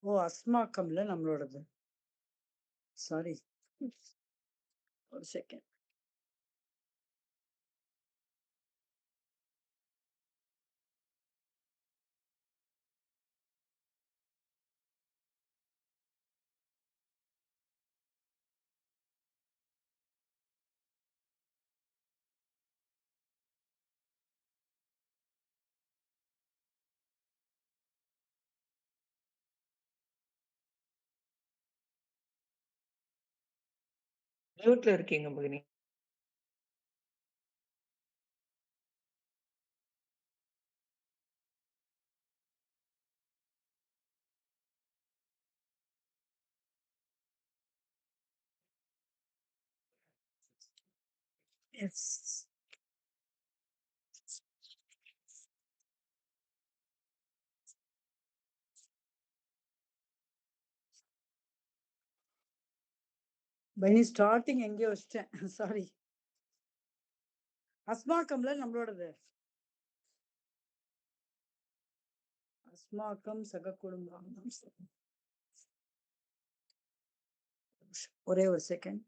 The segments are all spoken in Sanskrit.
ஓ! அஸ்மாக்கம்ல நம்மளோடது. சாரி. ஒரு செகண்ட். மியூட்ல இருக்கீங்க மகினி. எஸ். பைனி ஸ்டார்ட்டிங் எங்கேயோ வச்சுட்டேன். சாரி. அஸ்மாக்கம்ல நம்மளோடது. அஸ்மாக்கம் சக குடும்பம். ஒரே ஒரு செகண்ட்.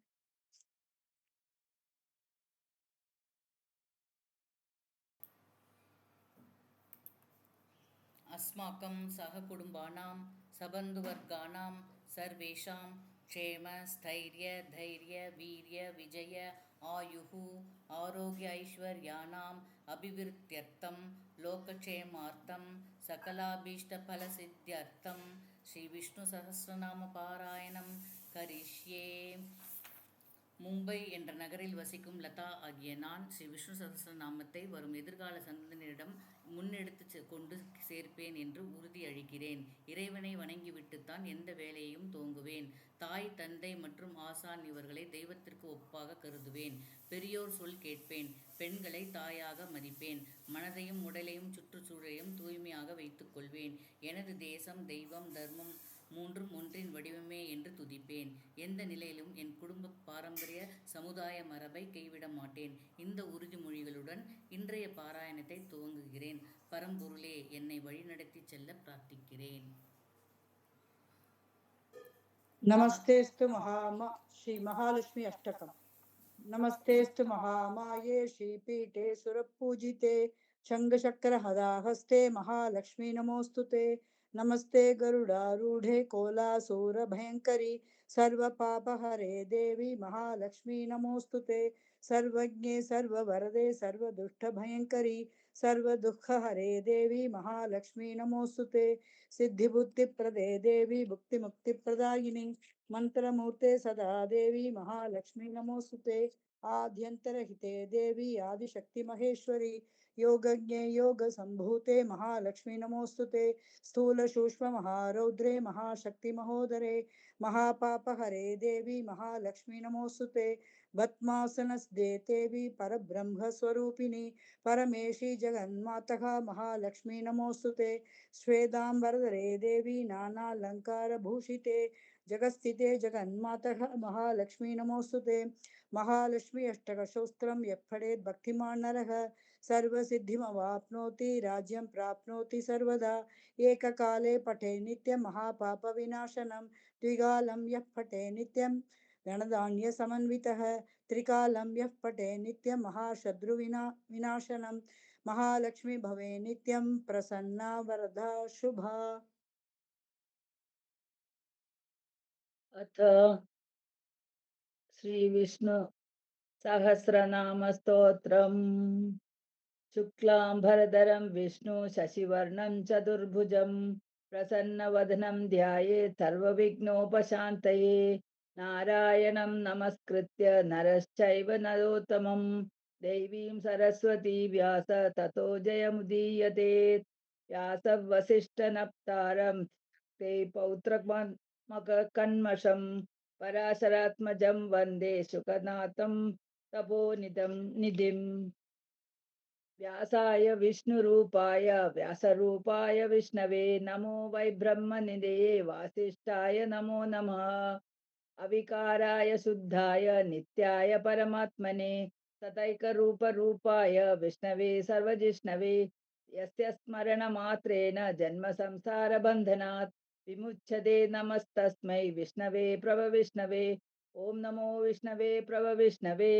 अस्माकं सहकुटुम्बानां सबन्धुवर्गाणां सर्वेषां क्षेम स्थैर्य धैर्य वीर्य विजय आयुः आरोग्य ऐश्वर्याणाम् अभिवृद्ध्यर्थं लोकक्षेमार्थं सकलाभीष्टफलसिद्ध्यर्थं श्रीविष्णुसहस्रनामपारायणं करिष्ये. மும்பை என்ற நகரில் வசிக்கும் லதா ஆகிய நான் ஸ்ரீ விஷ்ணு சஹஸ்ரநாமத்தை வரும் எதிர்கால சந்ததியினரிடம் முன்னெடுத்து கொண்டு சேர்ப்பேன் என்று உறுதி அளிக்கிறேன். இறைவனை வணங்கிவிட்டுத்தான் எந்த வேலையையும் துவங்குவேன். தாய், தந்தை மற்றும் ஆசான் இவர்களை தெய்வத்திற்கு ஒப்பாக கருதுவேன். பெரியோர் சொல் கேட்பேன். பெண்களை தாயாக மதிப்பேன். மனதையும் உடலையும் சுற்றுச்சூழலையும் தூய்மையாக வைத்துக் கொள்வேன். எனது தேசம், தெய்வம், தர்மம் மூன்றும் ஒன்றின் வடிவமே என்று துதிப்பேன். எந்த நிலையிலும் என் குடும்ப பாரம்பரிய சமுதாய மரபை கைவிட மாட்டேன். இந்த உறுதிமொழிகளுடன் இன்றைய பாராயணத்தை துவங்குகிறேன். பரம்பொருளே, என்னை வழிநடத்தி செல்ல பிரார்த்திக்கிறேன். நமஸ்தேஸ்து ஸ்ரீ மகாலட்சுமி அஷ்டகம். नमस्तेस्तु महामाये श्रीपीठे सुरपूजिते शङ्खचक्रहदाहस्ते महालक्ष्मी नमोऽस्तुते। नमस्ते गरुडारूढे कोलासूरभयङ्करी सर्वपापहरे देवी महालक्ष्मी नमोऽस्तुते। सर्वज्ञे सर्ववरदे सर्वदुष्टभयङ्करी सर्वदुःखहरे देवी महालक्ष्मी नमोऽस्तुते। सिद्धिबुद्धिप्रदे देवी भुक्तिमुक्तिप्रदायिनी मंत्रमूर्ते सदा देवी महालक्ष्मी नमोस्तुते। आद्यंतरहिते देवी आदिशक्ति महेश्वरी योगज्ञे योग संभूते महालक्ष्मी नमोस्तुते। स्थूल सूक्ष्म महारौद्रे महाशक्ति महोदरे महापापहरे देवी महालक्ष्मी नमोस्तुते। भस्मासनस्ते देवी परब्रह्म स्वरूपिणी परमेशी जगन्मातः महालक्ष्मी नमोस्तुते। श्वेतांबरधरे देवी नानालंकार भूषिते जगत्स्थिते जगन्मातः महालक्ष्मी नमोस्तुते। महालक्ष्मी अष्टकशोस्त्रं यः पठेत् भक्तिमान् नरः सर्वसिद्धिमवाप्नोति राज्यं प्राप्नोति सर्वदा। एककाले पठे नित्यं महापापविनाशनं द्विकालं यः पठे नित्यं धनधान्यसमन्वितः त्रिकालं यः पठे नित्यं महाशत्रुविनाशनं महालक्ष्मी भवे नित्यं प्रसन्ना वरदा शुभा। अथ श्रीविष्णु सहस्रनामस्तोत्रम्। शुक्लांबरधरं विष्णु शशिवर्णं चतुर्भुजं प्रसन्नवदनं ध्यायेत् सर्वविघ्नोपशान्तये। नारायणं नमस्कृत्य नरश्चैव नरोत्तमं देवीं सरस्वती व्यास ततो जयमुदीयते। व्यासवसिष्ठनप्तारं ते पौत्रकन्मषं पराशरात्मजं वन्दे शुकनाथं तपोनिधिम्। व्यासाय विष्णुरूपाय व्यासरूपाय विष्णवे नमो वै ब्रह्मनिधये वासिष्ठाय नमो नमः। अविकाराय शुद्धाय नित्याय परमात्मने सतैकरूपरूपाय विष्णवे सर्वजिष्णवे यस्य स्मरणमात्रेण जन्म संसारबन्धनात् विमुच्यते नमस्तस्मै विष्णवे प्रभविष्णवे। ॐ नमो विष्णवे प्रभविष्णवे।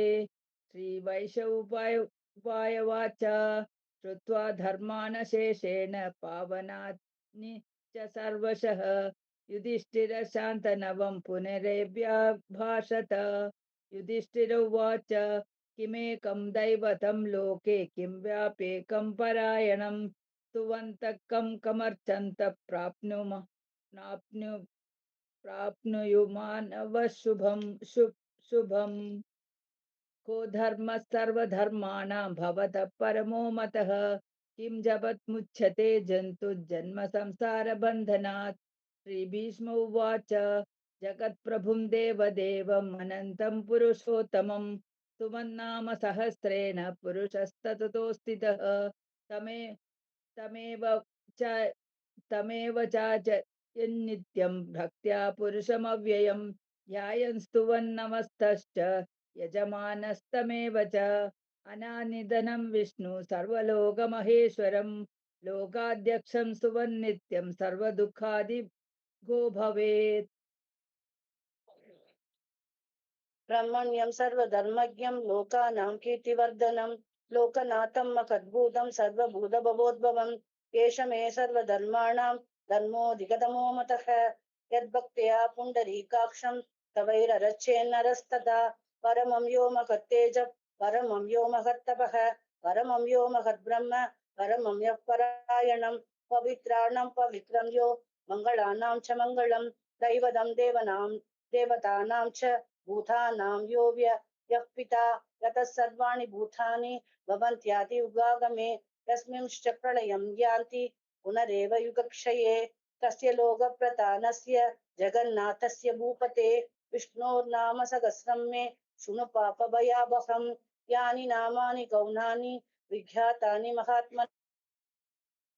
उवाच श्रुत्वा धर्मानशेषेण पावनानि च सर्वशः युधिष्ठिरशान्तनवं पुनरेव्यभाषत। युधिष्ठिर उवाच किमेकं दैवतं लोके किं व्यापेकं परायणं स्तुवन्तः कं कमर्चन्तः प्राप्नुयुमानवः शुभम्। को धर्मः सर्वधर्माणां भवतः परमो मतः किं जपत्मुच्यते जन्तुर्जन्म संसारबन्धनात्। श्रीभीष्म उवाच जगत्प्रभुं देवदेवम् अनन्तं पुरुषोत्तमं सुमन्नाम सहस्रेण पुरुषस्तततोऽस्थितः तमेव च तमेव चाचयन्नित्यं भक्त्या पुरुषमव्ययं ध्यायन् स्तुवन् नमस्तश्च यजमानस्तमेव च। अनानिधनं विष्णु सर्वलोकमहेश्वरं लोकाध्यक्षं स्तुवन् नित्यं सर्वदुःखादिगो भवेत्। ब्रह्मण्यं सर्वधर्मज्ञं लोकानां कीर्तिवर्धनं लोकनाथं मखद्भूतं सर्वभूतभवोद्भवम् एष मे सर्वधर्माणां धर्मोऽधिगतमो मतः यद्भक्त्या पुण्डरीकाक्षं तवैररचेन्नरस्तदा परमं यो महत्तेज परमं यो महत्तपः परमं यो महद्ब्रह्म परमं यः परायणं पवित्राणां पवित्रं यो मङ्गलानां च मङ्गलं दैवतं देवतानां च भूतानां यो यः पिता यतः सर्वाणि भूतानि भवन्त्यादि उगागमे यस्मिंश्च प्रलयं यान्ति पुनरेव युगक्षये तस्य लोकप्रधानस्य जगन्नाथस्य भूपते विष्णोर्नाम सहस्रं मे शृणु पापभयावहम् यानि नामानि गौणानि विख्यातानि महात्मन्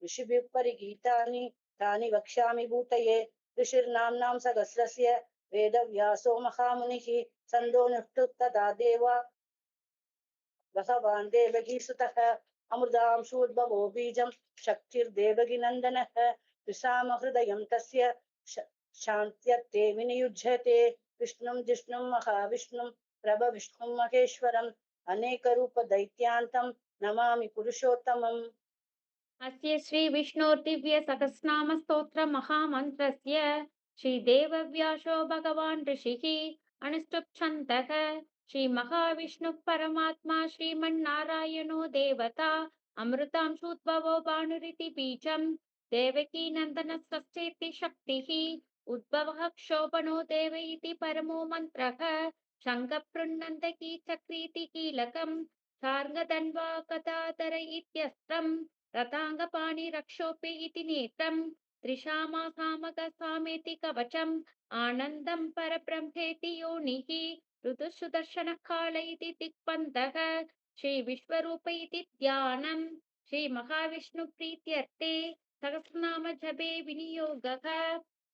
ऋषिभिः परिगीतानि तानि वक्ष्यामि भूतये ऋषिर्नाम्नां सहस्रस्य वेदव्यासो महामुनिः छन्दो निष्ठुस्तथा देवा भगवान् देवकीसुतः अमृतांशूद्भवो बीजं शक्तिर्देवकी नन्दनः विषामहृदयं तस्य शान्त्यर्थे विनियुज्यते विष्णुं जिष्णुं महाविष्णुं प्रभविष्णुं महेश्वरम् अनेकरूपदैत्यान्तं नमामि पुरुषोत्तमम्। अस्य श्रीविष्णोर्दिव्यसहस्रनामस्तोत्रमहामन्त्रस्य श्रीदेवव्यासो भगवान् ऋषिः अनुष्टुप्छन्दः श्रीमहाविष्णुः परमात्मा श्रीमन्नारायणो देवता अमृतांशोद्भवो भानुरिति बीजम् देवकीनन्दनस्वस्येति शक्तिः उद्भवः क्षोभनो देव इति परमो मन्त्रः शङ्खपृन्नन्दकी चक्रीति कीलकम् सार्ङ्गधन्वा कथाधर इत्यस्त्रम् रथाङ्गपाणि रक्षोपे इति नेत्रम् त्रिशामासामकसामेति कवचम् आनन्दं परब्रह्मेति योनिः ऋतुसुदर्शनकाल इति दिक्पन्तः श्रीविश्वरूप इति ध्यानम् श्रीमहाविष्णुप्रीत्यर्थे सहस्रनाम जपे विनियोगः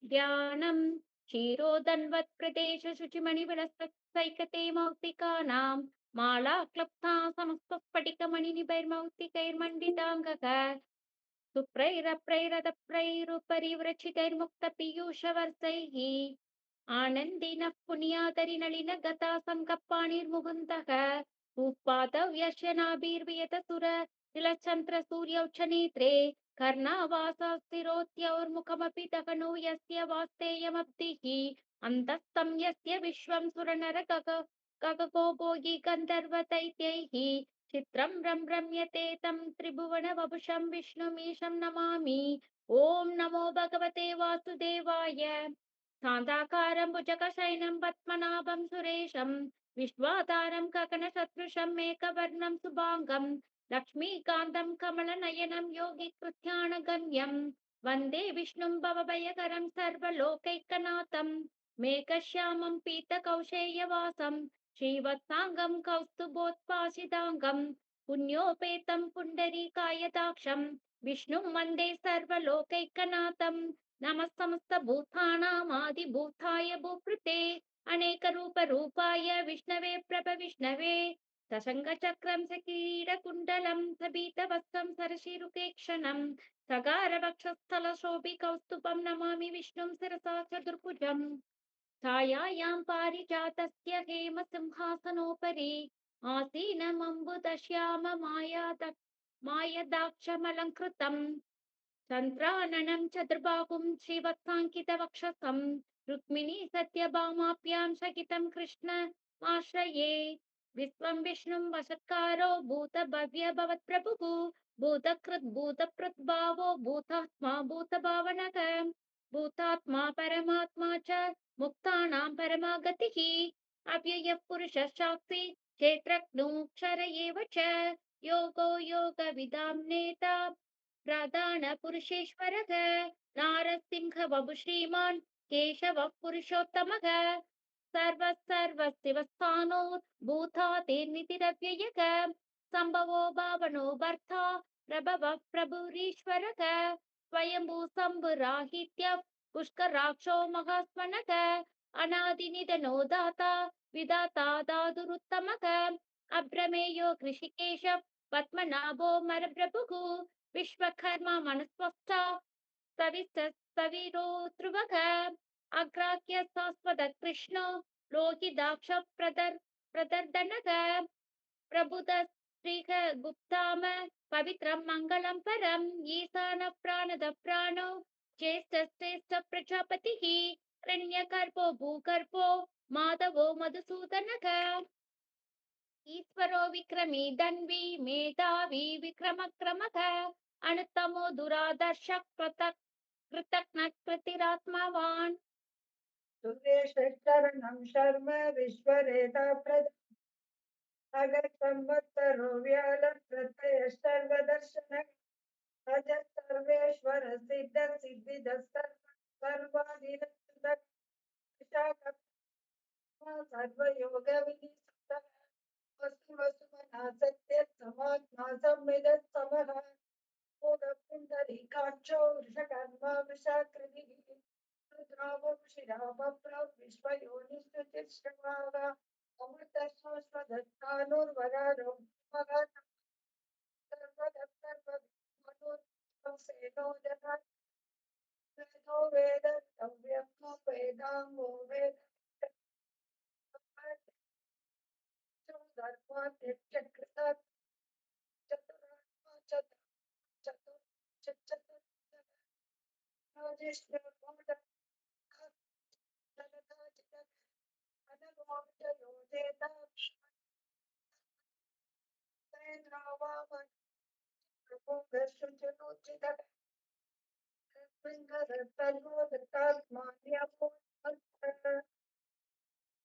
ध्यानम् क्षीरोदन्वत्प्रदेश शुचिमणिविलसैकते मौक्तिकानाम् माला क्लप्ता समस्तस्फटिकमणिनिभैर्मौक्तिकैर्मण्डिताङ्गः सुप्रैरप्रैरतप्रैरुपरिव्रचितैर्मुक्तपीयूषवर्षैः आनन्दिनः पुण्यातरिनलिनगता सङ्गपाणिर्मुकुन्दः भूपादौ यस्य नाभिर्वियतसुर तिलचन्द्रसूर्यौ च नेत्रे कर्णावासास्तिरोत्यौर्मुखमपि दहनो यस्य वास्तेयमब्धिः अन्तस्तं यस्य विश्वं सुरनरगगो भोगी गन्धर्वदैत्यैः चित्रं रम्यते तं त्रिभुवनवपुषं विष्णुमीशं नमामि। ॐ नमो भगवते वासुदेवाय। शान्ताकारं भुजगशयनं पद्मनाभं सुरेशं विश्वाधारं गगनसदृशं मेघवर्णं शुभाङ्गं लक्ष्मीकान्तं कमलनयनं योगिकृत्यानगम्यं वन्दे विष्णुं भवभयकरं सर्वलोकैकनाथं मेघश्यामं पीतकौशेयवासं श्रीवत्साङ्गं कौस्तुभोत्पासिताङ्गं पुण्योपेतं पुण्डरीकायदाक्षं विष्णुं वन्दे सर्वलोकैकनाथं नमः समस्तभूतानामादिभूताय भूभृते अनेकरूपरूपाय विष्णवे प्रभविष्णवे सशङ्खचक्रं सकीडकुण्डलं सबीतवस्त्रं सरशिरुकेक्षणं सगारवक्षस्थलशोभिकौस्तुभं नमामि विष्णुं शिरसा चतुर्भुजम् छायायां पारिजातस्य हेमसिंहासनोपरि मायदाक्षमलङ्कृतम् चन्द्राननं चतुर्बाहुं श्रीवत्साङ्कितवक्षसं रुक्मिणी सत्यभामाभ्यां शकितं कृष्णमाश्रये विश्वं विष्णुं वषत्कारो भूतभव्य भवत्प्रभुः भूतकृत् भूतप्रद्भावो भूतात्मा भूतभावनः भूतात्मा परमात्मा च मुक्तानां परमागतिः अव्ययः पुरुषः साक्षी क्षेत्रज्ञोऽक्षर एव च योगो योगविदां नेता प्रधानपुरुषेश्वरः नारसिंहवपु श्रीमान् केशवः पुरुषोत्तमः सर्वशिवस्थानो भूतातेर्नितिरव्ययः सम्भवो भावनो भर्ता प्रभवः प्रभुरीश्वरः स्वयंभू शम्भुराहित्यः पुष्कराक्षो महास्वनः अनादिनिधनो दाता विधाता दातुरुत्तमः अभ्रमेयो कृषिकेशः पद्मनाभो मरप्रभुः विश्वकर्मा मनस्वस्था सविरो ध्रुवः अग्राह्य शाश्वत कृष्णो लोहिताक्ष प्रदर्दनः प्रबुध श्रीः गुप्ताम पवित्रं मङ्गलं परम् ईशान प्राणद प्राणो ज्येष्ठ प्रजापतिः हिरण्यगर्भो भूगर्भो माधवो मधुसूदनः ईश्वरो विक्रमी धन्वी मेधावी विक्रमक्रमः अनुत्तमो दुरादर्श कृतघ्नकृतिरात्मवान् सुरेशरणं शर्म विश्वरेता प्रजागर संवत्सरो व्याल प्रत्यय सर्वदर्शन अज सर्वेश्वर सिद्ध सिद्धिद सर्वाधीन सर्वयोग विनिष्ठ वस्तु वसुमना सत्य समात्मा सम्मिद समः पुंडरीकाक्षो वृषकर्मा वृषाकृतिः रुद्रावो शिरावप्र विश्वयोनिष्ठितिश्रवाः अमृतश्वदत्तानुर्वरारो सर्वदत्तर्वसेनो जनाः वेदो वेद तव्यको वेदांगो वेद धर्मात्यक्षकृता चतुरात्मा चतुर्चतुर्चतुर्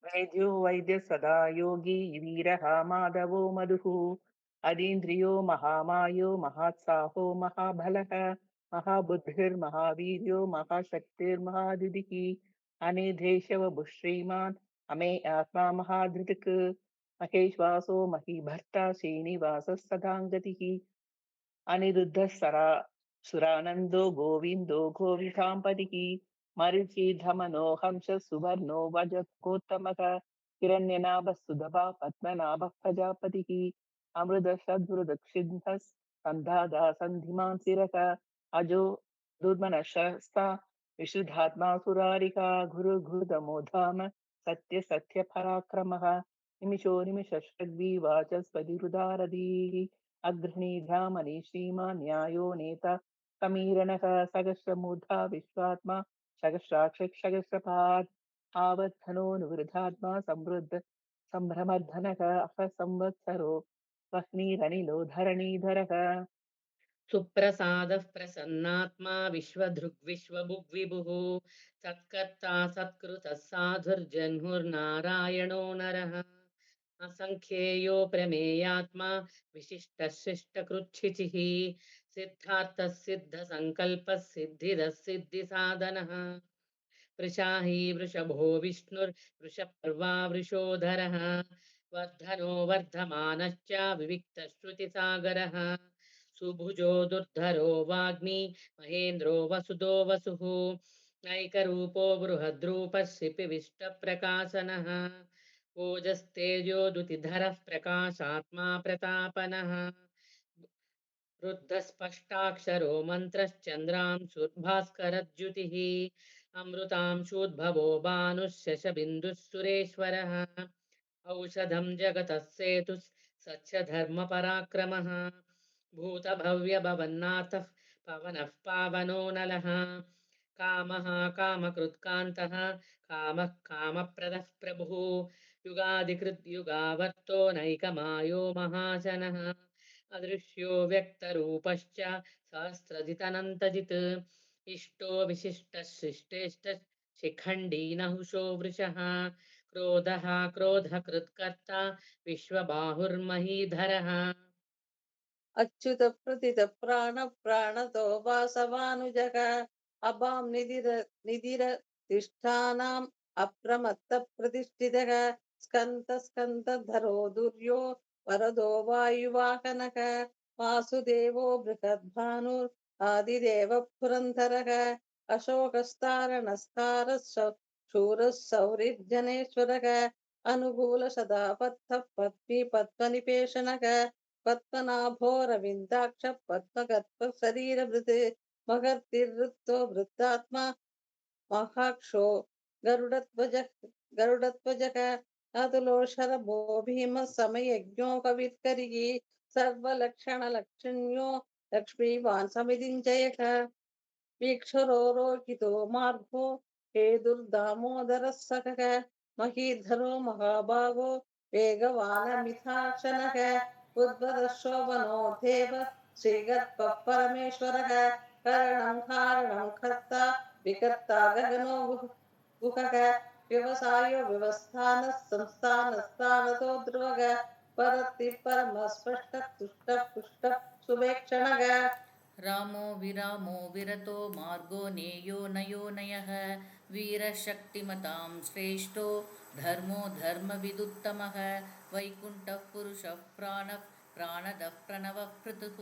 वैद्यो वैद्य सदा योगी वीरः माधवो मधुः अतीन्द्रियो महामायो महात्साहो महाबलः महाबुद्धिर्महावीर्यो महाशक्तिर्महादिदिः अनिधेशवभुः श्रीमान् अमे आत्मा महाधृतिक् महेश्वासो महीभर्ता श्रीनिवासः सदाङ्गतिः अनिरुद्धः सुरानन्दो गोविन्दो गोविकाम्पतिः मरीचिधमनो हंसः सुवर्णो वजकोत्तमः हिरण्यनाभः सुधभा पद्मनाभः प्रजापतिः अमृतशद्वृदक्षिन्धः सन्धादा सन्धिमान् सिरः अजो दुर्मनशस्ता विशुद्धात्मा सुरारिका गुरुघृतमो धाम सत्य सत्य पराक्रमः निमिषो निमिषश्रग्वीवाचस्पतिरुदारधीः अग्रणीध्यामनि श्रीमान् न्यायो नेता समीरणः सहस्रमूर्धा विश्वात्मा सहस्राक्षसहस्रपात् आवद्धनोऽनुवृद्धात्मा समृद्ध सम्भ्रमर्धनः संवत्सरो वह्निरनिलो धरणीधरः सुप्रसादः प्रसन्नात्मा विश्वधृग्विश्वभुग्विभुः सत्कर्ता सत्कृतः साधुर्जह्नुर्नारायणो नरः असङ्ख्येयो प्रमेयात्मा विशिष्टः शिष्टकृच्छिचिः सिद्धार्थः सिद्धसङ्कल्पः सिद्धिदः सिद्धिसाधनः वृषाही वृषभो विष्णुर्वृषपर्वा वृषोधरः वर्धनो वर्धमानश्च विविक्तश्रुतिसागरः सुभुजो दुर्धरो वाग्मी महेन्द्रो वसुदो वसुः नैकरूपो बृहद्रूपः शिपिविष्टप्रकाशनः ओजस्तेजोदुतिधरः प्रकाशात्मा प्रतापनः रुद्धस्पष्टाक्षरो मन्त्रश्चन्द्रांशुर्भास्करद्युतिः अमृतांशूद्भवो भानुः शशबिन्दुः सुरेश्वरः औषधं जगतः सेतुः सत्यधर्मपराक्रमः भूतभव्यभवन्नाथः पवनः पावनो नलः कामः कामकृत्कान्तः कामः कामप्रदः प्रभुः युगादिकृद्युगावर्तो नैकमायो महाजनः अदृश्यो व्यक्तरूपश्च सहस्रजितनन्तजित् इष्टो विशिष्टः शिष्टेष्टः शिखण्डी नहुषो वृषः क्रोधः क्रोधकृत्कर्ता विश्वबाहुर्महीधरः अच्युत प्रतित प्राण प्राणतो वासवानुजः अभां निधिर तिष्ठानाम् अप्रमत्त प्रतिष्ठितः स्कन्दधरो दुर्यो वरदो वायुवाहनः वासुदेवो बृहद्भानुर् आदिदेवः पुरन्दरः अशोकस्तारणस्तारः शूरः सौरिर्जनेश्वरः अनुकूलशदापत्तः पत्नी पद्मनिपेशनः पद्मनाभोरविन्दाक्ष पद्मगर्भ शरीरभृत् महर्तिर्वृत्तो वृत्तात्मा महाक्षो गरुडध्वजः अतुलोशरभो भीमः समयज्ञो कविर्करिः सर्वलक्षणलक्षण्यो लक्ष्मीवान् समितिञ्जयः वीक्षरो रोहितो मार्गो हेदुर्दामोदरः सकः महीधरो महाभागो वेगवानमिथाक्षणः उद्वरः शोभनो देव श्रीगर्भः परमेश्वरः करणं कारणं कर्ता विकर्ता गगनो गुहः व्यवसायो व्यवस्थानः संस्थानस्थानतो ध्रुवः परति परमस्पष्टः तुष्टः पुष्टः सुवेक्षणः रामो विरामो विरतो मार्गो नेयो नयो नयः वीरशक्तिमतां श्रेष्ठो धर्मो धर्मविदुत्तमः वैकुण्ठः पुरुषः प्राणः प्राणदः प्रणवः पृथुः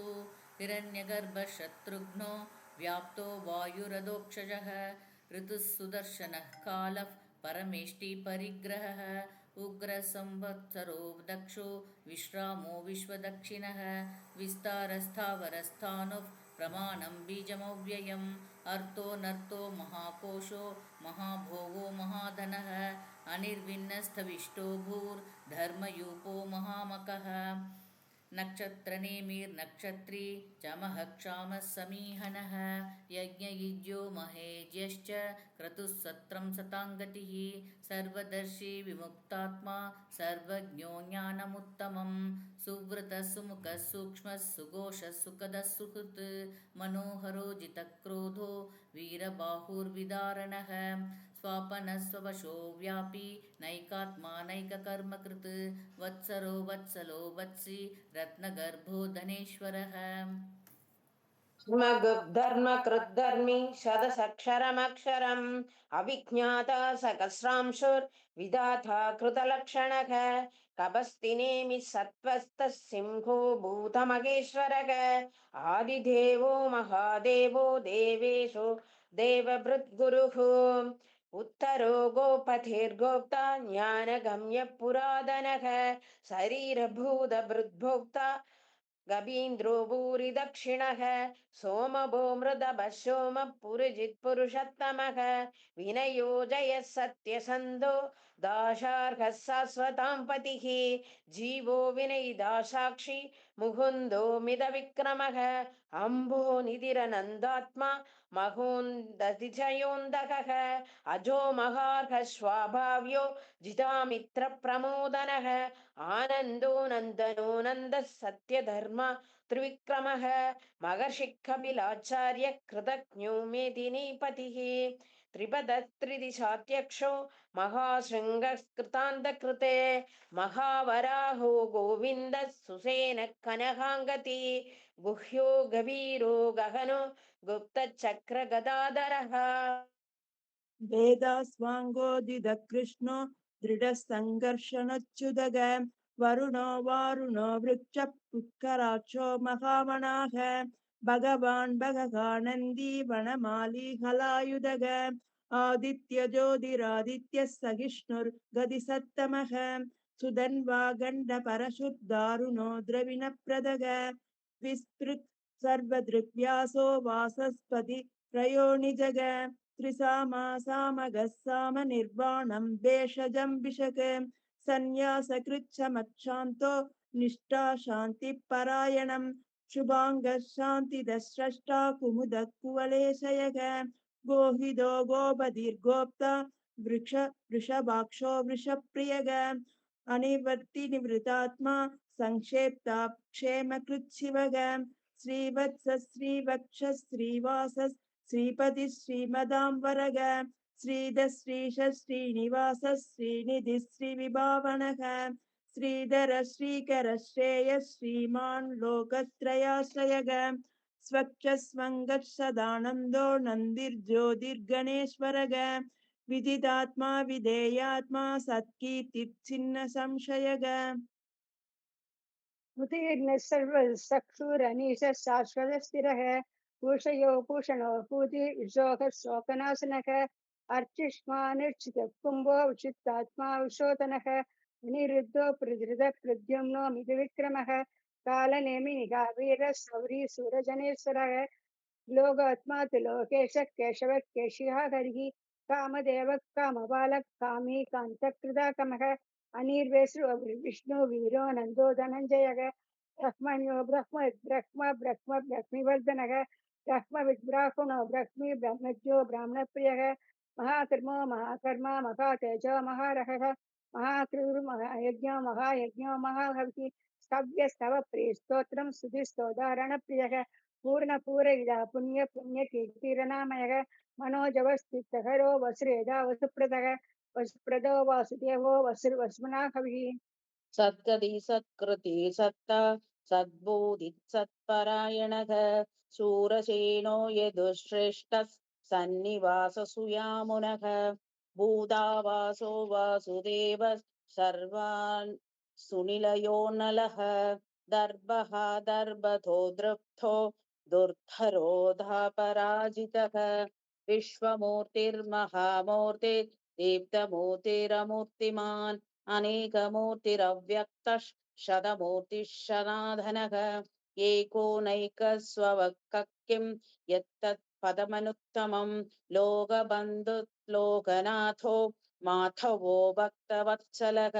हिरण्यगर्भशत्रुघ्नो व्याप्तो वायुरधोक्षजः ऋतुः सुदर्शनः कालः परमेष्टिपरिग्रहः उग्रसंवत्सरो दक्षो विश्रामो विश्वदक्षिणः विस्तारस्थावरस्थाणुः प्रमाणं बीजमव्ययम् अर्थो नर्तो महाकोशो महाभोगो महाधनः अनिर्विन्नस्थविष्टो भूर्धर्मयूपो महामकः नक्षत्रनेमिर्नक्षत्री चमः क्षामः समीहनः यज्ञयुज्यो महेज्यश्च क्रतुः सत्रं सताङ्गतिः सर्वदर्शी विमुक्तात्मा सर्वज्ञो ज्ञानमुत्तमं सुव्रतः सुमुखः सूक्ष्मः सुघोषः सुखदः सुहृत् मनोहरो जितक्रोधो वीरबाहुर्विदारणः स्वापनस्ववशो व्यापी नैकात्मा नैककर्मकृत् वत्सरो वत्सलो वत्सी रत्नगर्भो धनेश्वरः धर्मकृद्धर्मी शतसक्षरमक्षरम् अविज्ञाता सहस्रांशुर्विधाता कृतलक्षणः कपस्तिनेमि सत्त्वस्तः सिंहो भूतमहेश्वरः आदिदेवो महादेवो देवेषु देवभृद्गुरुः उत्तरो गोपतिर्गोप्ता ज्ञानगम्य पुरातनः शरीरभूतभृद्भोक्ता गवीन्द्रो भूरि दक्षिणः सोमभो मृदभः सोमः पुरुजित्पुरुषोत्तमः विनयो जयः सत्यसन्धो दाशार्हः शाश्वतां पतिः जीवो विनयिदा साक्षी मुकुन्दो मिदविक्रमः अम्भो निधिरनन्दात्मा महोन्दतिजयोन्दकः अजो महार्हः स्वाभाव्यो जितामित्रप्रमोदनः आनन्दो नन्दनो नन्दः सत्यधर्म त्रिविक्रमः महर्षिकपिलाचार्य कृतज्ञो मेदिनीपतिः त्रिपदत्रिदिशाध्यक्षो महाशृङ्गकृतान्तकृते महावराहो गोविन्दः सुसेनः कनकाङ्गति गुह्यो गभीरो गहनो गुप्तचक्रगदाधरः वेदास्वाङ्गोदितकृष्णो दृढसङ्घर्षणच्युतग वरुणो वारुणो वृक्ष पुष्कराक्षो महामनाः भगवान् भगवानन्दी वनमाली हलायुधग आदित्य ज्योतिरादित्यः सहिष्णुर्गतिसत्तमः सुधन्वा गण्डपरशुर्दारुणो द्रविणप्रदग विस्तृत् सर्वदृग्व्यासो वासस्पति प्रयोनिजग त्रिसामा सामगः साम निर्वाणं भेषजं विशक सन्न्यासकृच्छमक्षान्तो निष्ठा शान्तिपरायणं शुभाङ्गः शान्तिदस्रष्टा कुमुदः कुवलेशयः गोहिदो गोपतिर्गोप्ता वृषभाक्षो वृषप्रियग अनिवर्तिनिवृतात्मा संक्षेप्ता क्षेमकृच्छिवग श्रीवत्स श्रीवक्ष श्रीवास श्रीपति श्रीमदाम्बरग श्रीध श्रीश श्रीनिवास श्रीनिधि श्रीविभावनः श्रीधर श्रीकर श्रेय श्रीमान् लोकत्रयाश्रयग स्वच्छ स्वङ्गः सदानन्दो नन्दिर्ज्योतिर्गणेश्वरग विदितात्मा विधेयात्मा सत्कीर्तिच्छिन्न संशयग उदीर्णः सर्वचक्षुरनीश शाश्वत स्थिरः भूषयो भूषणो भूति विशोकः शोकनाशनः अर्चिष्मानिर्चितः कुम्भो विचित्तात्मा विशोधनः अनिरुद्धो प्रधृत प्रद्युम्नो मितविक्रमः कालनेमिनिगा वीरः सौरी सूरजनेश्वरः लोकात्मा तु लोकेश केशव केशिः हरिः कामदेव कामबालः कामी कान्तकृदाकमः अनिर्वेशो विष्णु वीरो नन्दो धनञ्जयः ब्रह्मण्यो ब्रह्मविद्ब्राह्मणो ब्रह्मज्ञो ब्राह्मणप्रियः महाकर्मो महाकर्मा महातेजो महारहः महाकृर्महायज्ञो महायज्ञो महाभविः स्तव्यस्तव प्रियस्तोत्रं स्तुतिस्तोदाहरणप्रियः पूर्णपूरयिदा पुण्यकीर्तिरनामयः मनोजवस्तित्तहरो वसुरेधा वसुप्रदः वसुप्रदो वासुदेवो वसुमना कविः सद्गति सत्कृति सत्ता सद्बोधि सत्परायणः शूरसेनो यदुश्रेष्ठः सन्निवाससुयामुनः भूतावासो वासुदेव सर्वान् सुनिलयो नलः दर्भः दर्भतो दृप्तो दुर्धरोधापराजितः विश्वमूर्तिर्महामूर्ति दीप्तमूर्तिरमूर्तिमान् अनेकमूर्तिरव्यक्तः शतमूर्तिः शनाधनः एकोनैकस्ववक्किं यत्तत्पदमनुत्तमं लोकबन्धुर्लोकनाथो माधवो भक्तवत्सलः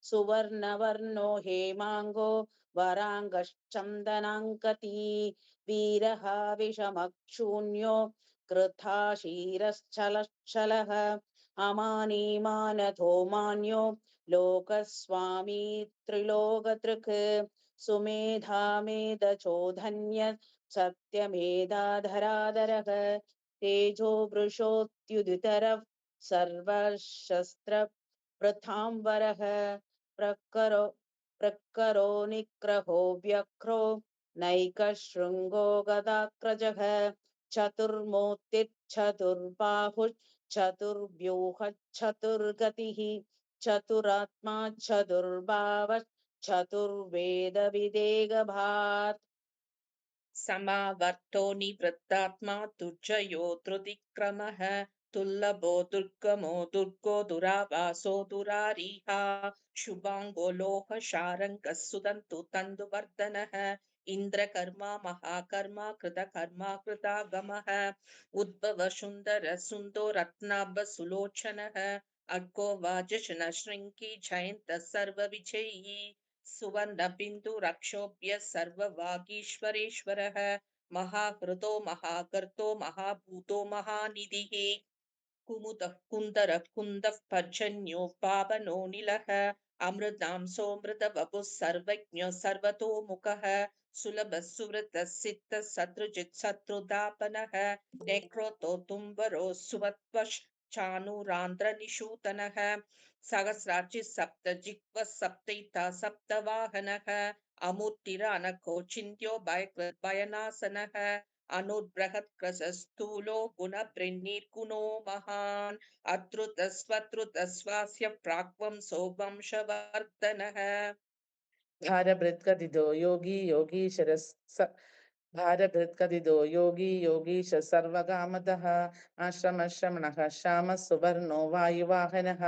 सुवर्णवर्णो हेमाङ्गो वराङ्गश्चन्दनाङ्कती वीरः विषमक्षून्यो कृथाशीरश्चलश्चलः अमानीमानथो मान्यो लोकस्वामी त्रिलोकदृक् सुमेधामेधचोधन्य सत्यमेधाधराधरः तेजो वृषोत्युदितरः सर्वशस्त्र प्रथांवरः प्रकरो निग्रहो व्यक्रो नैकशृङ्गो गदाग्रजः चतुर्मूर्तिश्चतुर्बाहुश्चतुर्व्यूहश्चतुर्गतिः चतुरात्मा चतुर्बावश्चतुर्वेदविदेगभात् समावर्तो निवृत्तात्मा दुर्जयो धृतिक्रमः दुर्लभो दुर्गमो दुर्गो दुरावासो दुरारीहा शुभाङ्गो लोहशारङ्गः सुदन्तु तन्दुवर्धनः इन्द्रकर्मा महाकर्मा कृतकर्मा कृतागमः उद्भव सुन्दर सुन्दो रत्नाभ सुलोचनः अर्को वाजशन शृङ्गी जयन्तः सर्वविजयी सुवर्णबिन्दु रक्षोभ्य सर्ववागीश्वरेश्वरः महाकृतो महाकर्तो महाभूतो महानिधिः कुमुदः कुन्दरः कुन्दः पर्जन्यो पावनो निलः अमृतांसोऽमृतवपुः सर्वज्ञः सर्वतोमुखः सुलभः सुवृतः सिद्धः शत्रुजित् शत्रुदापनः नेक्रोतो तुम्बरो सुवत्वश्चानुरान्ध्रनिषूतनः सहस्राचि सप्त जिह्वः सप्तैता सप्तवाहनः अमूर्तिरनघो चिन्त्यो भयनाशनः अनुर्बृहत्कृशस्थूलो गुणबृन्निर्गुणो महान् अतृतस्वतृतस्वास्य प्राक्वंसो वंशवर्धनः भारभृत्कथितो योगी भारभृत्कथितो योगी योगीश सर्वकामतः आश्रमश्रमणः श्यामः सुवर्णो वायुवाहनः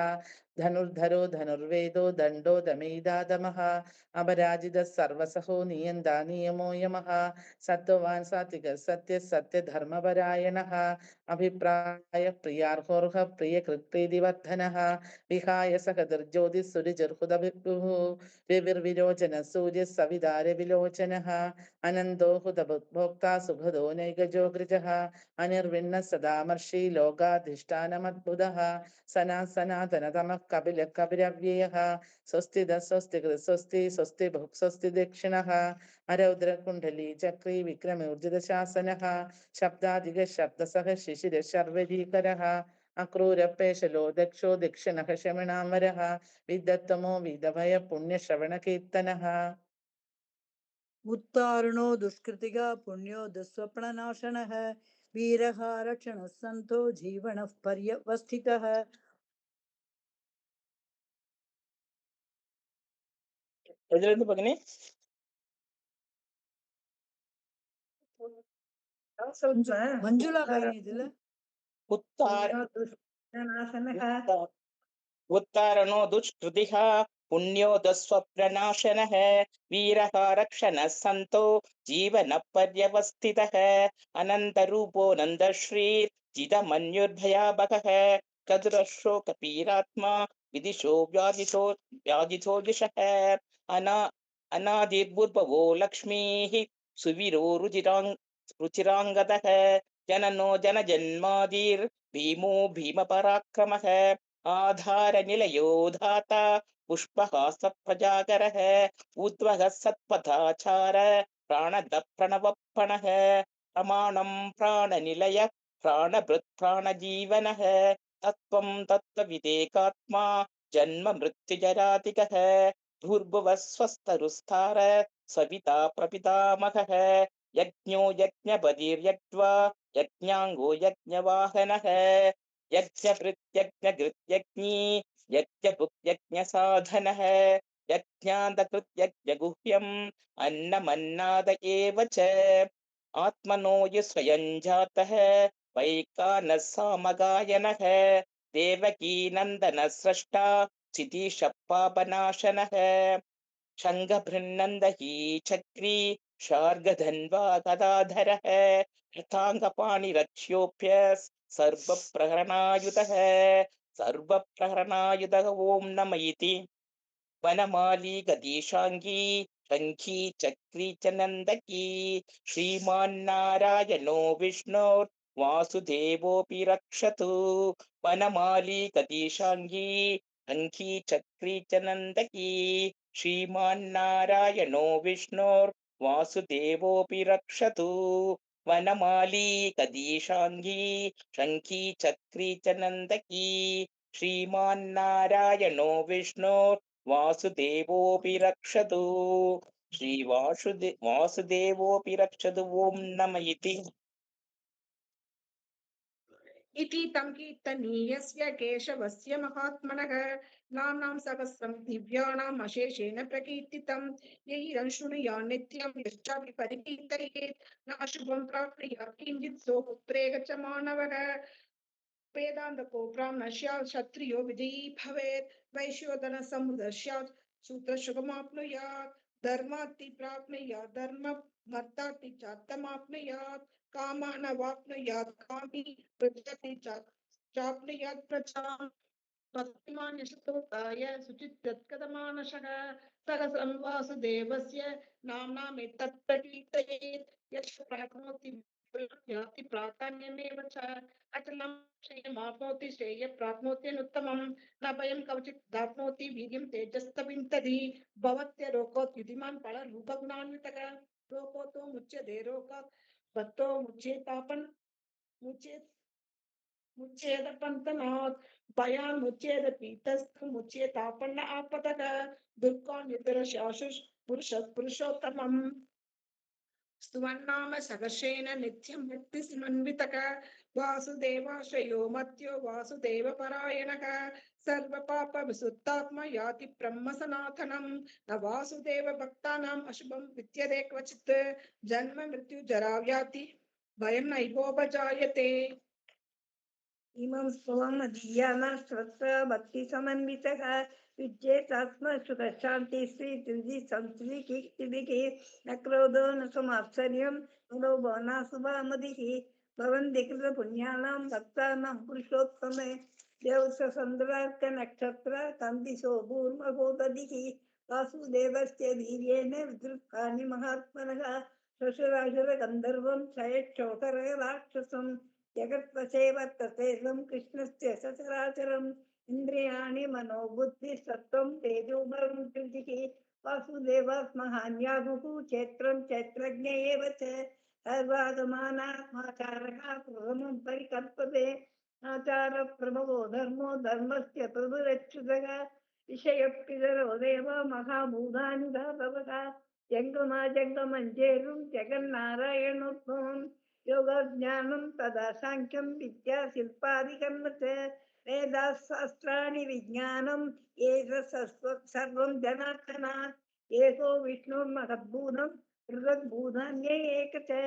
धनुर्धरो धनुर्वेदो दण्डो दमैदादमः अपराजितः सर्वसहो नियन्ता नियमो यमः सत्त्ववान् सात्विकः सत्यः सत्यधर्मपरायणः अभिप्राय प्रियार्होर्ह प्रियकृत्प्रीतिवर्धनः विहाय सकदर्ज्योतिः सुरिजर्हुदभिः विविर्विलोचनः सूर्यः सविदारविलोचनः अनन्दो हुतभोक्ता सुखदो नैकजो अनिर्विण्णः सदामर्षि लोकाधिष्ठानमद्भुतः सनातनतमः कपिलः कपिरव्ययः स्वस्तिदः स्वस्तिकृत स्वस्ति स्वस्ति भुक् स्वस्ति दक्षिणः अरौद्रकुण्डली चक्री विक्रमोर्जितशासनः शब्दादिगः शब्दसः शिशिरः शर्वरीकरः अक्रूरपेशलो दक्षो दक्षिणः शमणामरः विदत्तमो विदभय पुण्यश्रवणकीर्तनः उत्तारणो दुष्कृतिगा पुण्यो दुःस्वप्ननाशनः वीरः रक्षणः सन्तो जीवनः पर्यवस्थितः ಎದರಿಂದ ಭಗಿನಿ ಮಂಜುಳಾ ಭಗಿನಿ ಇದಿಲ್ಲ उत्तारणो दुष्कृतिः पुण्यो दुःस्वप्ननाशनः वीरः रक्षणः सन्तो जीवनः पर्यवस्थितः अनन्तरूपो नन्दश्रीर्जितमन्युर्भयाभगः कदुरशोकपीरात्मा विदिशो व्याधितो दिशः अनादिर्भुर्भवो लक्ष्मीः सुवीरो रुचिराङ्गदः जननो जनजन्मादिर्भीमो भीमपराक्रमः आधारनिलयो धाता पुष्पहासप्रजागरः ऊर्ध्वः सत्पथाचार प्राणदः प्रणवप्रणः प्रमाणं प्राणनिलयः प्राणभृत् प्राणजीवनः तत्त्वं तत्त्वविदेकात्मा जन्म मृत्युजरातिकः भूर्भुवः स्वस्तरुस्तार सविता प्रपितामहः यज्ञो यज्ञपतिर्यज्ञा यज्ञाङ्गो यज्ञवाहनः यज्ञकृत्यज्ञकृत्यज्ञी यज्ञभुक्यज्ञसाधनः यज्ञादकृत्यज्ञगुह्यम् अन्नमन्नाद एव च आत्मनो य स्वयं जातः वैकानः सामगायनः देवकीनन्दनः स्रष्टा क्षितीशः पापनाशनः शङ्खभृन्नन्दही चक्री शार्गधन्वा गदाधरः हृताङ्गपाणिरक्ष्योऽप्य सर्वप्रहरणायुधः ॐ नम इति वनमाली गदीशाङ्गी शङ्खी चक्री च नन्दकी श्रीमान्नारायणो विष्णोर्वासुदेवोऽपि रक्षतु वनमाली गदीशाङ्गी शङ्खी चक्री च नन्दकी श्रीमान्नारायणो विष्णोर्वासुदेवोऽपि रक्षतु वनमाली कदीशाङ्गी शङ्खी चक्री च नन्दकी श्रीमान्नारायणो विष्णोर्वासुदेवोऽपि रक्षतु वासुदेवोऽपि रक्षतु ॐ नम इति इति तं कीर्तनीयस्य केशवस्य महात्मनः नाम्नां सहस्रं दिव्यानाम् अशेषेण प्रकीर्तितं यैरं शृणुयात् नित्यं यश्चापि परिकीर्तयेत् न अशुभं प्राप्नुयात् किञ्चित् सो पुत्रेक च मानवः वेदान्तको ब्राह्मणः स्यात् क्षत्रियो विजयी भवेत् वैश्योधनः समृद्धः स्यात् शूद्रसुखमाप्नुयात् धर्मार्ति प्राप्नुयात् धर्ममर्थार्ति चार्थमाप्नुयात् कामानवाप्नुयात् कामी पृच्छति चाप्नुयात् प्रजाम् भक्तिमान् यशतोकाय शुचित्यत्कदमानशः सहस्रं वासुदेवस्य नाम्नामेतत् प्रकीर्तयेत् यश प्राप्नोति याति प्राधान्यमेव च अचलं श्रेयमाप्नोति श्रेय प्राप्नोत्यनुत्तमं न भयं कवचित् दाप्नोति वीर्यं तेजस्तविन्तति भवत्यरोकोत् युधिमान् फलरूपज्ञान्वितः रोकोतो मुच्यते रोगात् भक्तो मुच्येदपन्तनात् भयान् मुच्येद पीतस्थं मुच्येतापन्न आपतः दुर्गान्वितरशाशुष पुरुषोत्तमम् स्तुवन्नाम सहर्षेण नित्यं भक्तिसमन्वितः वासुदेवाश्रयो मत्यो वासुदेवपरायणः सर्वपापविसुत्तात्मा याति ब्रह्म सनातनं न वासुदेव भक्तानाम् अशुभं विद्यते क्वचित् जन्म मृत्यु जरा व्याधि भयं नैवोपजायते इमं स्तवम् अधीयानः श्रद्धा भक्तिसमन्वितः विद्येतात्मसुखशान्तिश्री संस्त्रीकीर्तिभिः न क्रोधो न समात्सर्यं मनोभो न शुभामतिः भवन्ति कृतपुण्यानां भक्तानां पुरुषोत्तमे देवसन्द्रार्कनक्षत्र कन्दिशो भूर्मभूतदिः वासुदेवस्य वीर्येण विधृतानि महात्मनः श्वशुरासुरगन्धर्वं क्षयक्षोकरे राक्षसम् जगत्पशे वर्तते कृष्णस्य सचराचरम् इन्द्रियाणि मनोबुद्धिः सत्त्वं तेजोबलं धृतिः वासुदेवात्महान्याहुः क्षेत्रं क्षेत्रज्ञ एव च सर्वागमानात्माचारः प्रथमं परिकल्पते आचारप्रभवो धर्मो धर्मस्य प्रभुरच्युतः विषयपितरो देव महाभूतानि भवतः जङ्गमा जङ्गमञ्जेरुं जगन्नारायणोद्भवम् योगज्ञानं तदा साङ्ख्यं विद्या शिल्पादिकं च वेदाशास्त्राणि विज्ञानं सर्वं जनार्दन एको विष्णुर्महद्भूतं पृथग्भूतान्येक च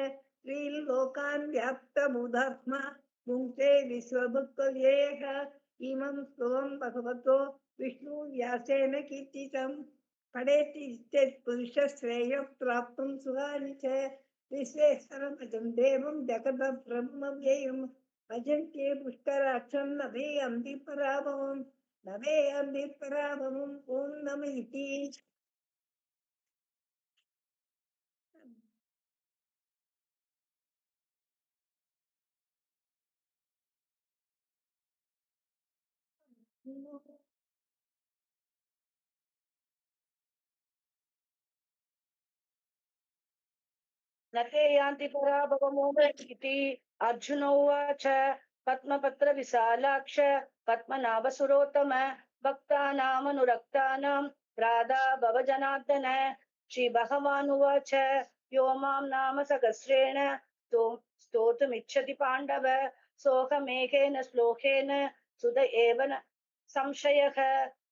त्रिलोकान् व्याप्तभूतात्मा भुङ्क्ते विश्वभुक्तव्ययः इमं स्तवं भगवतो विष्णुव्यासेन कीर्तितं पठेति चेत् पुरुषश्रेयः प्राप्तुं सुखानि च विश्वेश्वरमजं देवं जगदप्रभुमव्ययं भजन्ते पुष्कराक्षं नभेयन्ति पराभवं नभेयन्ति पराभवम् ॐ नमः इति न ते यान्ति पराभवमोदीति अर्जुन उवाच पद्मपत्रविशालाक्ष पद्मनाभसुरोत्तम भक्तानामनुरक्तानां राधा भव जनार्दन श्रीभगवानुवाच यो मां नाम सहस्रेण स्तोतुमिच्छति पाण्डव सोऽहमेकेन श्लोकेन सुध एव न संशयः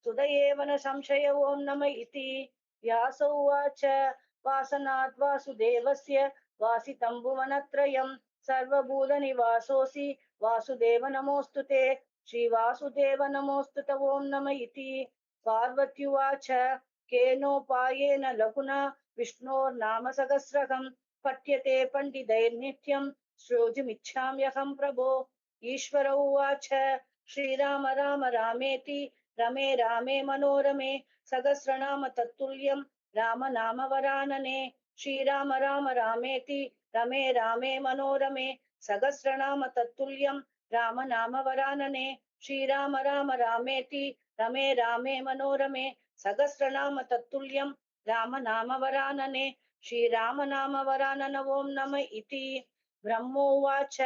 सुध एव न संशय ॐ नम इति व्यास उवाच वासनात् वासुदेवस्य वासितं भुवनत्रयं सर्वभूतनिवासोऽसि वासुदेव नमोऽस्तु ते श्रीवासुदेव नमोऽस्तु ते ॐ नम इति पार्वत्युवाच केनोपायेन लघुना विष्णोर्नाम सहस्रकं पठ्यते पण्डितैर्नित्यं श्रोतुमिच्छाम्यहं प्रभो ईश्वर उवाच श्रीराम राम रामेति रमे रामे मनोरमे सहस्रनाम तत्तुल्यं राम नाम वरानने श्रीराम राम रामेति रमे रामे मनोरमे सहस्रनाम तत्तुल्यं राम नाम वरानने श्रीराम राम रामेति रमे रामे मनोरमे सहस्रनाम तत्तुल्यं राम नाम वरानने श्रीराम नाम वरानन ॐ नम इति ब्रह्मोवाच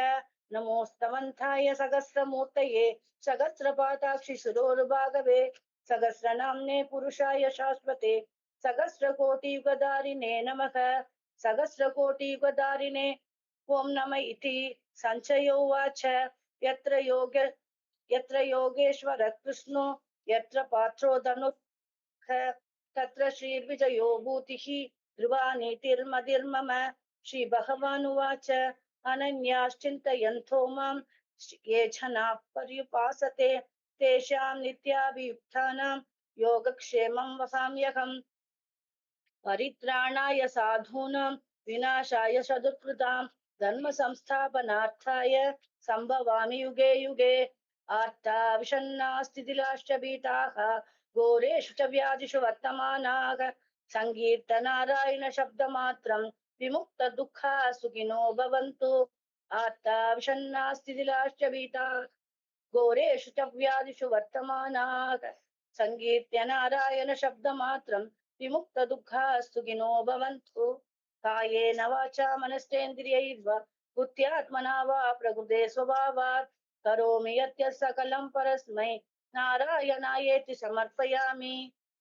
नमोस्तवन्ताय सहस्रमूर्तये सहस्रपादाक्षि सुरोरुभागवे सहस्रनाम्ने पुरुषाय शाश्वते सहस्रकोटियुगधारिणे नमः सहस्रकोटियुगधारिणे ॐ नम इति सञ्चय उवाच यत्र योगेश्वर कृष्णो यत्र पात्रो धनुः तत्र श्रीर्विजयो भूतिः ध्रुवा नीतिर्मतिर्मम श्रीभगवानुवाच अनन्याश्चिन्तयन्तो मां ये जनाः पर्युपासते तेषां नित्याभियुक्तानां योगक्षेमं वहाम्यहम् परित्राणाय साधूनां विनाशाय सदुत्कृतां धर्म संस्थापनार्थाय संभवामि युगे युगे आर्ता विषन्नास्तिदिलाश्च भीताः घोरेषु च व्याधिषु वर्तमानाः संकीर्तनारायण शब्दमात्रं विमुक्त दुःखा सुखिनो भवन्तु आर्ता विषन्नास्तिदिलाश्च भीताः घोरेषु च व्याधिषु वर्तमानाः संकीर्त्य नारायण शब्दमात्रं विमुक्त दुःखा सुखिनो भवन्तु कायेन वाचा मनस्तेन्द्रियैर्वा बुद्ध्यात्मना वा प्रकृते स्वभावात् करोमि यत् सकलं परस्मै नारायणायेति समर्पयामि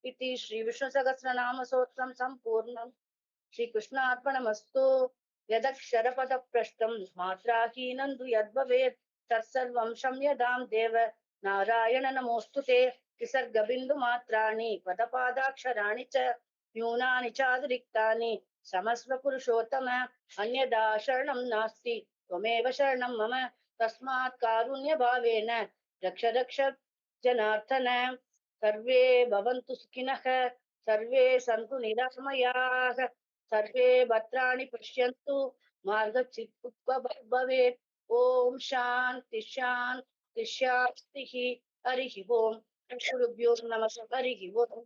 इति श्री विष्णु सहस्रनाम स्तोत्रं सम्पूर्णम् श्रीकृष्णार्पणमस्तु यदक्षरपदभ्रष्टं मात्राहीनं तु यद्भवेत् तत्सर्वं क्षम्यतां देव नारायण नमोऽस्तु ते विसर्गबिन्दुमात्राणि पदपादाक्षराणि च न्यूनानि चातिरिक्तानि क्षमस्व पुरुषोत्तम अन्यदा शरणं नास्ति त्वमेव शरणं मम तस्मात् कारुण्यभावेन रक्ष रक्ष जनार्दन। सर्वे भवन्तु सुखिनः, सर्वे सन्तु निरामयाः, सर्वे भद्राणि पश्यन्तु मा कश्चित् भवेत्। ॐ शान्ति शान्ति शान्तिः। हरिः ओम्। गुरुभ्यो नमः। हरिः ओम्।